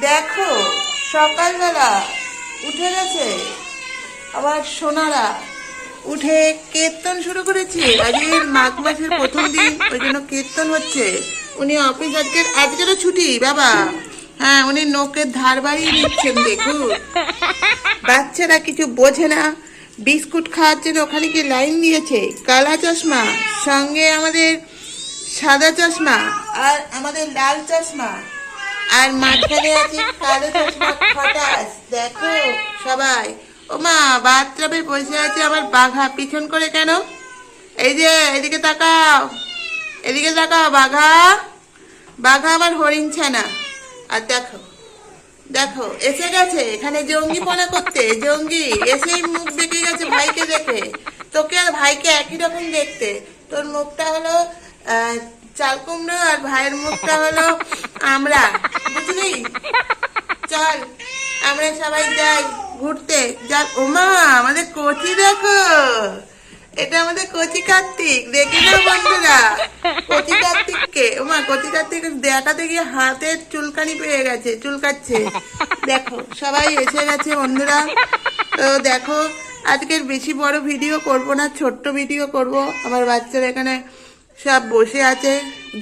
দেখো সকালবেলা উঠে গেছে আবার সোনারা, উঠে কীর্তন শুরু করেছে। আজকের মাঘ মাসের প্রথম দিন, ওই জন্য কীর্তন হচ্ছে। উনি অফিস আজকেরও ছুটি বাবা। হ্যাঁ, উনি নখের ধার বাড়িয়ে নিচ্ছেন। দেখুন বাচ্চারা কিছু বোঝে না, বিস্কুট খাওয়ার জন্য ওখানে কি লাইন দিয়েছে। কালা চশমা, সঙ্গে আমাদের সাদা চশমা, আর আমাদের লাল চশমা, আর মাঝখানে আছে কালো চশমা খটাস। দেখো সবাই, ও মা বাথটাবে বসে আছে আমার বাঘা পিছন করে কেন? এই যে এদিকে তাকাও, এদিকে তাকাও বাঘা, বাঘা আমার হরিণ ছানা। আর দেখো দেখো এসে গেছে এখানে জঙ্গিপনা করতে। জঙ্গি এসেই মুখ দেখে গেছে ভাইকে দেখে। তোকে আর ভাইকে একই রকম দেখতে। তোর মুখটা হলো চাল কুমড়ো আর ভাইয়ের মুখটা হলো আমরা, বুঝলি? চল আমরা সবাই যাই ঘুরতে। যাক, ওমা আমাদের কচি দেখো, এটা আমাদের কচি কার্তিক। দেখি না বন্ধুরা কচি কার্তিককে? ওমা কচি কার্তিক দেখাতে গিয়ে হাতের চুলকানি পেয়ে গেছে, চুলকাচ্ছে। দেখো সবাই এসে গেছে বন্ধুরা। তো দেখো আজকের বেশি বড় ভিডিও করব না, ছোট্ট ভিডিও করব। আমার বাচ্চারা এখানে সব বসে আছে।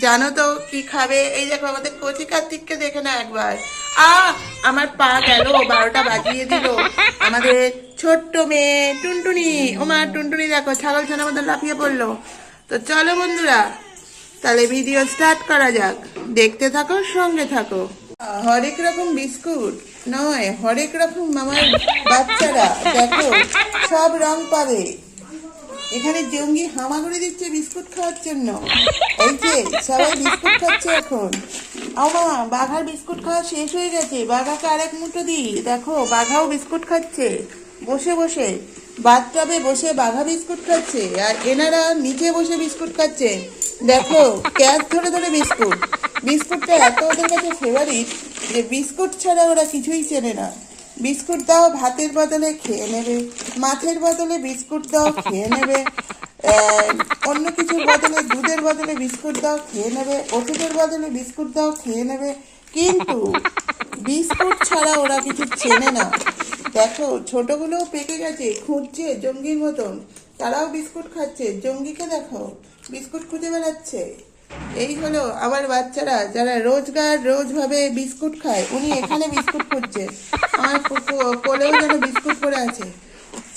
জানো তো কি খাবে? এই দেখো আমাদের কচি কার্তিককে দেখে না একবার। আমার পা গেল, 12টা বাজিয়ে দিল আমাদের ছোট্ট মেয়ে টুনটুনি। ওমা টুনটুনি দেখো ছাগল ছানার মধ্যে লাফিয়ে পড়লো। তো চলো বন্ধুরা তাহলে ভিডিও স্টার্ট করা যাক, দেখতে থাকো, সঙ্গে থাকো। হরেক রকম বিস্কুট নয়, হরেক রকম আমার বাচ্চারা দেখো সব রং পাবে। এখানে জঙ্গি হামাগুড়ি দিচ্ছে বিস্কুট খাওয়ার জন্য। এই যে সবাই বিস্কুট খাচ্ছে এখন। আমা বাঘার বিস্কুট খাওয়া শেষ হয়ে গেছে, বাঘাকে আরেক মুঠো দিই। দেখো বাঘাও বিস্কুট খাচ্ছে বসে বসে, বাথটবে বসে বাঘা বিস্কুট খাচ্ছে, আর এনারা নিচে বসে বিস্কুট খাচ্ছে। দেখো ক্যাচ ধরে ধরে বিস্কুট। বিস্কুটটা এত ওদের কাছে ফেভারিট যে বিস্কুট ছাড়া ওরা কিছুই চেনে না। বিস্কুট দাও ভাতের বদলে খেয়ে নেবে, মাছের বদলে বিস্কুট দাও খেয়ে নেবে, অন্য কিছুর বদলে দুধের বদলে বিস্কুট দাও খেয়ে নেবে, ওষুধের বদলে বিস্কুট দাও খেয়ে নেবে, কিন্তু বিস্কুট ছাড়া ওরা কিছু চেনে না। দেখো ছোটগুলোও পেকে গেছে, খুঁজছে জঙ্গির মতন, তারাও বিস্কুট খাচ্ছে। জঙ্গিকে দেখো বিস্কুট খুঁজে বেড়াচ্ছে। এই হলো আমার বাচ্চারা, যারা রোজভাবে বিস্কুট খায়। উনি এখানে বিস্কুট খুঁজছে, আমার কোলেও যেন বিস্কুট পড়ে আছে।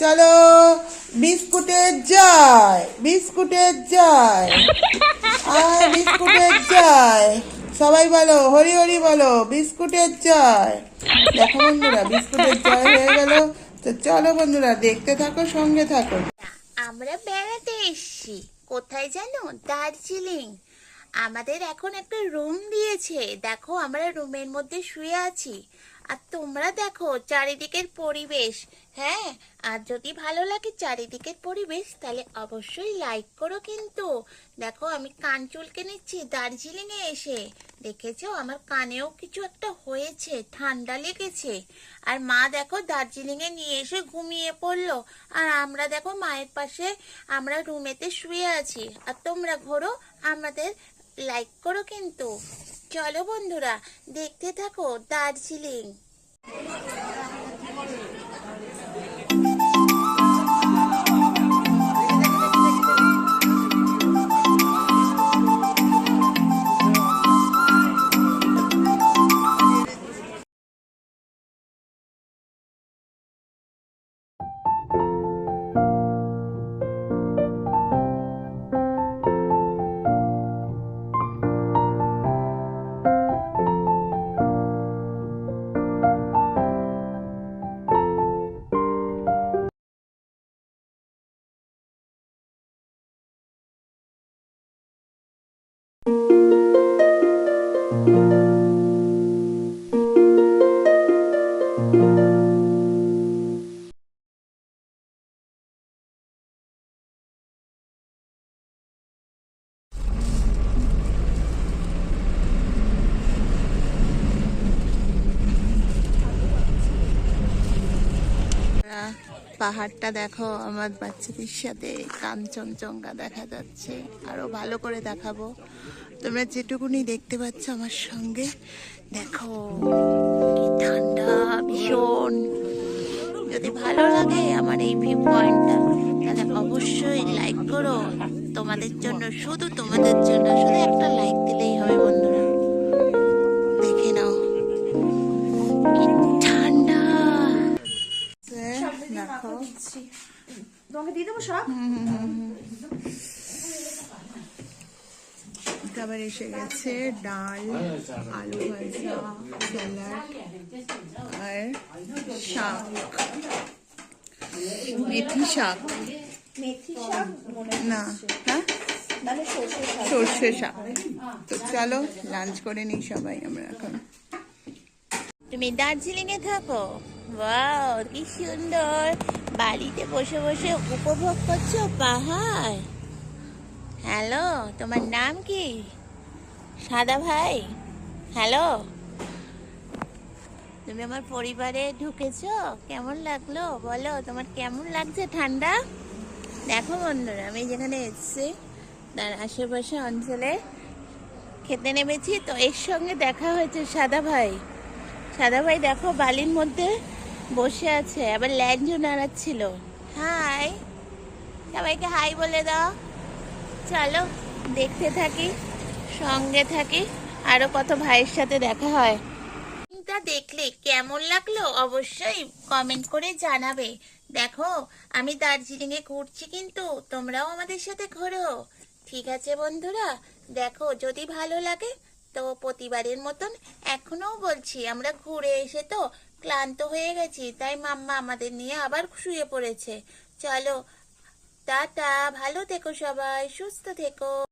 চলো বিস্কুটের জয়, বিস্কুটের জয়, আর বিস্কুটের জয়। সবাই বলো হরি হরি বলো, বিস্কুটের জয়। দেখো বন্ধুরা বিস্কুটের জয় হয়ে গেল। তো চলো বন্ধুরা দেখতে থাকো, সঙ্গে থাকো। আমরা বেড়াতে এসছি কোথায় জানো? দার্জিলিং। আমাদের এখন একটা রুম দিয়েছে। দেখো আমরা রুমের মধ্যে শুয়ে আছি, আর তোমরা দেখো চারিদিকের পরিবেশ। হ্যাঁ, আর যদি ভালো লাগে চারিদিকের পরিবেশ তাহলে অবশ্যই লাইক করো কিন্তু। দেখো আমি কান চুলকে নিচ্ছি দার্জিলিং এ এসে। দেখেছো আমার কানেও কিছু একটা হয়েছে, ঠান্ডা লেগেছে। আর মা দেখো দার্জিলিং এ নিয়ে এসে ঘুমিয়ে পড়লো, আর আমরা দেখো মায়ের পাশে আমরা রুমেতে শুয়ে আছি। আর তোমরা ঘোরো, আমাদের লাইক করো কিন্তু। চলো বন্ধুরা দেখতে থাকো দার্জিলিং। পাহাড়টা দেখো, আমার বাচ্চাদের সাথে কাঞ্চনজঙ্ঘা দেখা যাচ্ছে। আরো ভালো করে দেখাবো, তোমরা যেটুকুনি দেখতে পাচ্ছ আমার সঙ্গে দেখো। ভালো লাগে আমার এই ভিউ পয়েন্টটা, তাহলে অবশ্যই লাইক করো। তোমাদের জন্য, শুধু তোমাদের জন্য, শুধু একটা লাইক দিলেই হবে বন্ধুরা। দেখে নাও কি ঠান্ডা। দেখো তোমাকে দিয়ে দেবো সব। খাবার এসে গেছে, ডাল, আলু ভাজা, স্যালাড আর শাক, মেথি শাক মেথি শাক মনে না, হ্যাঁ মানে সর্ষে শাক। সর্ষে শাক। তো চলো লাঞ্চ করে নিই সবাই আমরা এখন। তুমি দার্জিলিং এ থাকো? ওয়াও, কি সুন্দর! বাড়িতে বসে বসে উপভোগ করছো পাহাড়। হ্যালো, তোমার নাম কি? সাদা ভাই, হ্যালো। তুমি আমার পরিবারে ঢুকেছো, কেমন লাগলো বলো? তোমার কেমন লাগছে ঠান্ডা? দেখো বন্ধুরা, আমি যেখানে এসেছি তার আশেপাশে অঞ্চলে খেতে নেমেছি, তো এর সঙ্গে দেখা হয়েছে সাদা ভাই। সাদা ভাই দেখো বালির মধ্যে বসে আছে, আবার ল্যাঞ্জও নাড়াচ্ছিল। হাই, সবাইকে হাই বলে দাও। চলো দেখতে থাকি, সঙ্গে থাকি, আরো কত ভাইয়ের সাথে দেখা হয়। টা দেখলে কেমন লাগলো অবশ্যই কমেন্ট করে জানাবে। দেখো, আমি দার্জিলিং এ ঘুরছি, কিন্তু তোমরাও আমাদের সাথে ঘোরো। ঠিক আছে বন্ধুরা, দেখো যদি ভালো লাগে তো প্রতিবারের মতন এখনো বলছি, আমরা ঘুরে এসে তো ক্লান্ত হয়ে গেছি, তাই মাম্মা আমাদের নিয়ে আবার শুয়ে পড়েছে। চলো টাটা, ভালো থেকো সবাই, সুস্থ থেকো।